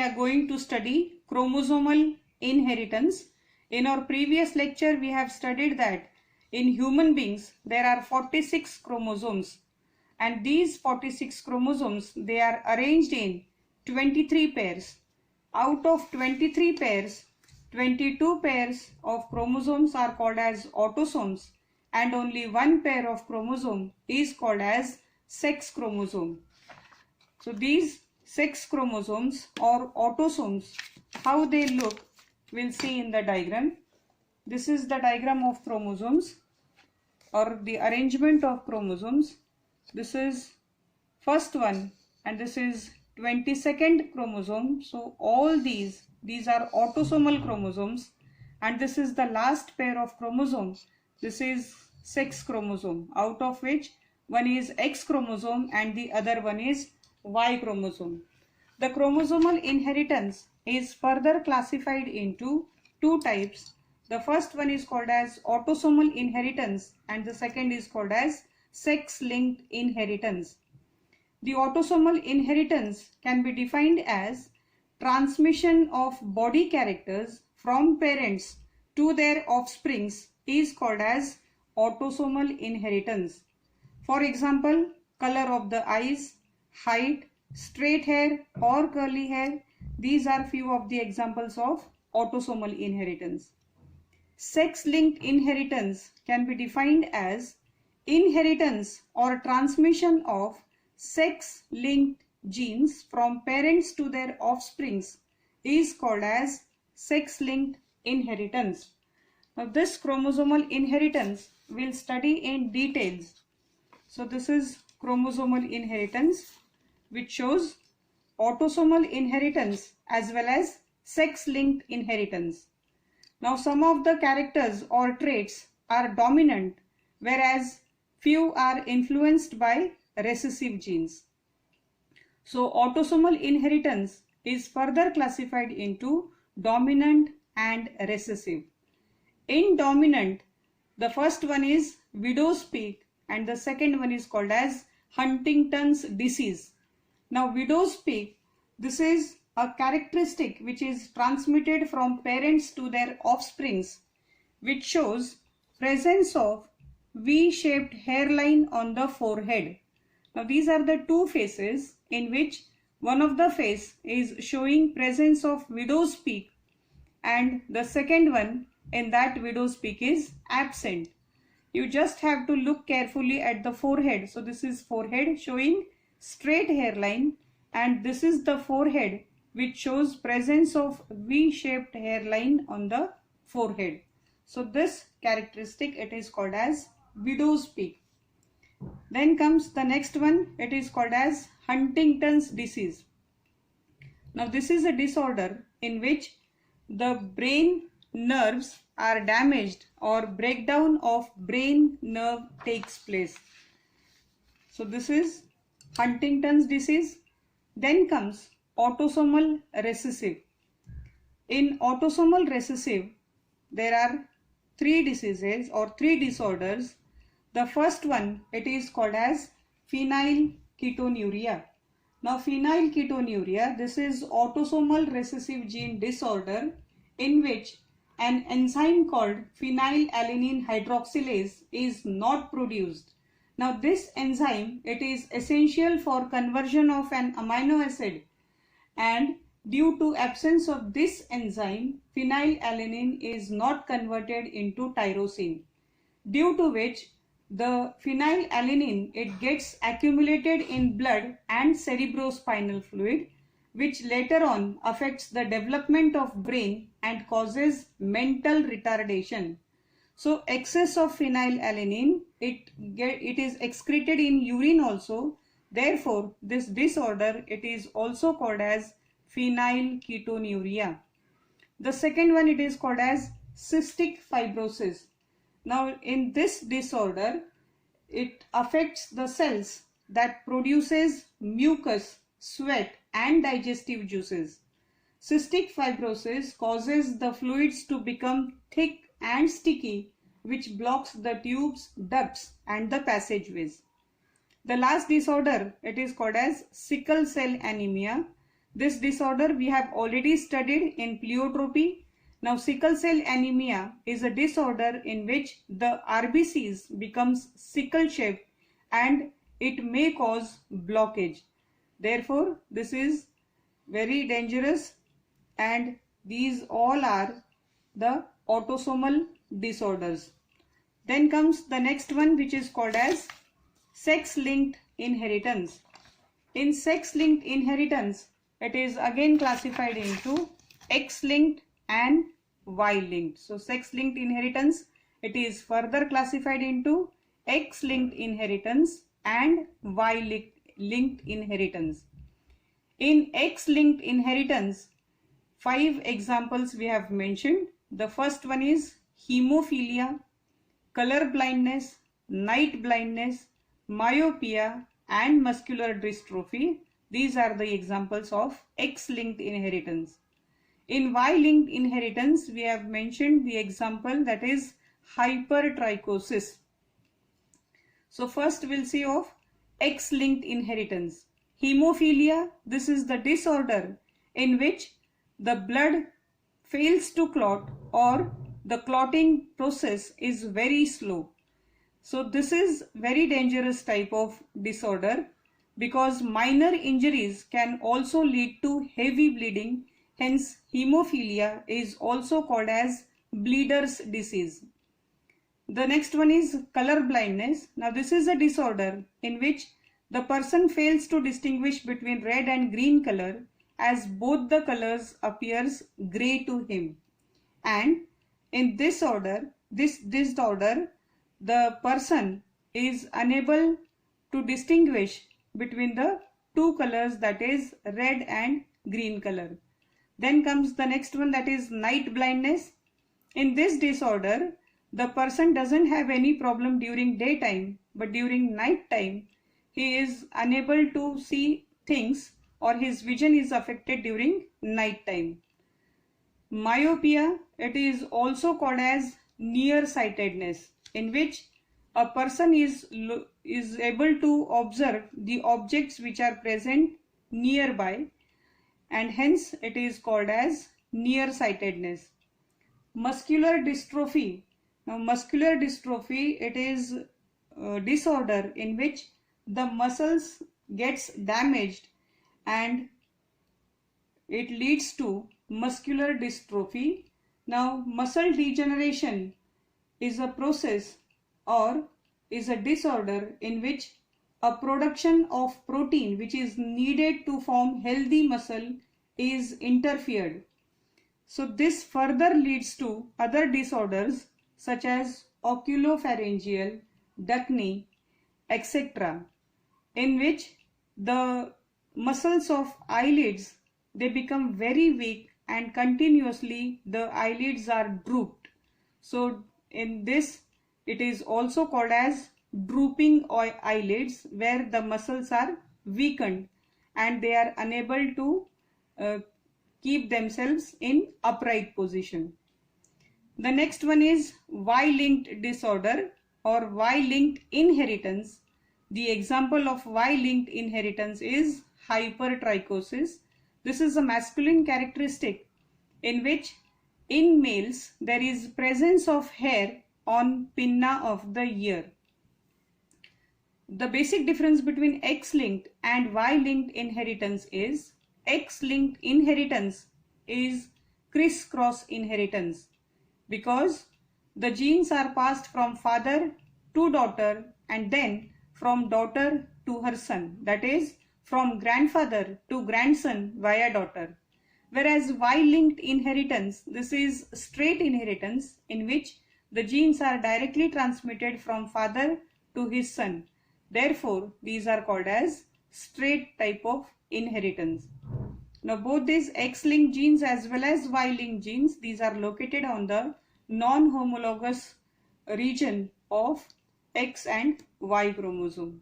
are going to study chromosomal inheritance. In our previous lecture, we have studied that in human beings, there are 46 chromosomes, and these 46 chromosomes, they are arranged in 23 pairs. Out of 23 pairs, 22 pairs of chromosomes are called as autosomes, and only one pair of chromosome is called as sex chromosome. So these sex chromosomes or autosomes, how they look, we'll see in the diagram. This is the diagram of chromosomes or the arrangement of chromosomes. This is first one and this is 22nd chromosome. So all these are autosomal chromosomes, and this is the last pair of chromosomes. This is sex chromosome, out of which one is X chromosome and the other one is Y chromosome. The chromosomal inheritance is further classified into two types. The first one is called as autosomal inheritance and the second is called as sex-linked inheritance. The autosomal inheritance can be defined as transmission of body characters from parents to their offsprings is called as autosomal inheritance. For example, color of the eyes, height, straight hair or curly hair, these are few of the examples of autosomal inheritance. Sex-linked inheritance can be defined as inheritance or transmission of sex-linked genes from parents to their offsprings is called as sex-linked inheritance. Now this chromosomal inheritance we'll study in details. So this is chromosomal inheritance, which shows autosomal inheritance as well as sex-linked inheritance. Now some of the characters or traits are dominant, whereas few are influenced by recessive genes. So autosomal inheritance is further classified into dominant and recessive. In dominant, the first one is widow's peak and the second one is called as Huntington's disease. Now widow's peak, this is a characteristic which is transmitted from parents to their offsprings, which shows presence of V-shaped hairline on the forehead. Now these are the two faces in which one of the face is showing presence of widow's peak and the second one in that widow's peak is absent. You just have to look carefully at the forehead. So this is forehead showing straight hairline and this is the forehead which shows presence of V-shaped hairline on the forehead. So this characteristic, it is called as widow's peak. Then comes the next one, it is called as Huntington's disease. Now this is a disorder in which the brain nerves are damaged or breakdown of brain nerve takes place. So this is Huntington's disease. Then comes autosomal recessive. In autosomal recessive, there are three diseases or three disorders. The first one, it is called as Phenylketonuria. Now phenylketonuria, this is autosomal recessive gene disorder in which an enzyme called phenylalanine hydroxylase is not produced. Now this enzyme, it is essential for conversion of an amino acid, and due to absence of this enzyme, phenylalanine is not converted into tyrosine, due to which the phenylalanine, it gets accumulated in blood and cerebrospinal fluid, which later on affects the development of brain and causes mental retardation. So excess of phenylalanine, it is excreted in urine also. Therefore, this disorder, it is also called as phenylketonuria. The second one, it is called as cystic fibrosis. Now in this disorder, it affects the cells that produces mucus, sweat and digestive juices. Cystic fibrosis causes the fluids to become thick and sticky, which blocks the tubes, ducts and the passageways. The last disorder, it is called as sickle cell anemia. This disorder we have already studied in pleiotropy. Now sickle cell anemia is a disorder in which the RBCs becomes sickle shaped and it may cause blockage. Therefore, this is very dangerous, and these all are the autosomal disorders. Then comes the next one, which is called as sex-linked inheritance. In sex-linked inheritance, it is again classified into X-linked and Y-linked. So sex-linked inheritance, it is further classified into X-linked inheritance and Y-linked inheritance. In X-linked inheritance, 5 examples we have mentioned. The first one is hemophilia, color blindness, night blindness, myopia and muscular dystrophy. These are the examples of X-linked inheritance. In Y-linked inheritance, we have mentioned the example, that is hypertrichosis. So first we'll see of X-linked inheritance. Hemophilia, this is the disorder in which the blood fails to clot or the clotting process is very slow. So this is very dangerous type of disorder because minor injuries can also lead to heavy bleeding. Hence hemophilia is also called as bleeder's disease. The next one is color blindness. Now this is a disorder in which the person fails to distinguish between red and green color as both the colors appears gray to him. And in this disorder, the person is unable to distinguish between the two colors, that is red and green color. Then comes the next one, that is night blindness. In this disorder, the person doesn't have any problem during daytime, but during night time he is unable to see things or his vision is affected during night time. Myopia, it is also called as nearsightedness, in which a person is able to observe the objects which are present nearby, and hence it is called as nearsightedness. Muscular dystrophy. Now muscular dystrophy, it is a disorder in which the muscles gets damaged and it leads to muscular dystrophy. Now muscle degeneration is a process or is a disorder in which a production of protein which is needed to form healthy muscle is interfered. So this further leads to other disorders such as oculopharyngeal, Duchenne, etc., in which the muscles of eyelids, they become very weak and continuously the eyelids are drooped. So in this it is also called as drooping eyelids, where the muscles are weakened and they are unable to keep themselves in upright position. The next one is Y-linked disorder or Y-linked inheritance. The example of Y-linked inheritance is hypertrichosis. This is a masculine characteristic in which in males there is presence of hair on pinna of the ear. The basic difference between X-linked and Y-linked inheritance is X-linked inheritance is crisscross inheritance because the genes are passed from father to daughter and then from daughter to her son, that is from grandfather to grandson via daughter. Whereas Y-linked inheritance, this is straight inheritance in which the genes are directly transmitted from father to his son. Therefore, these are called as straight type of inheritance. Now both these X-linked genes as well as Y-linked genes, these are located on the non-homologous region of X and Y chromosome.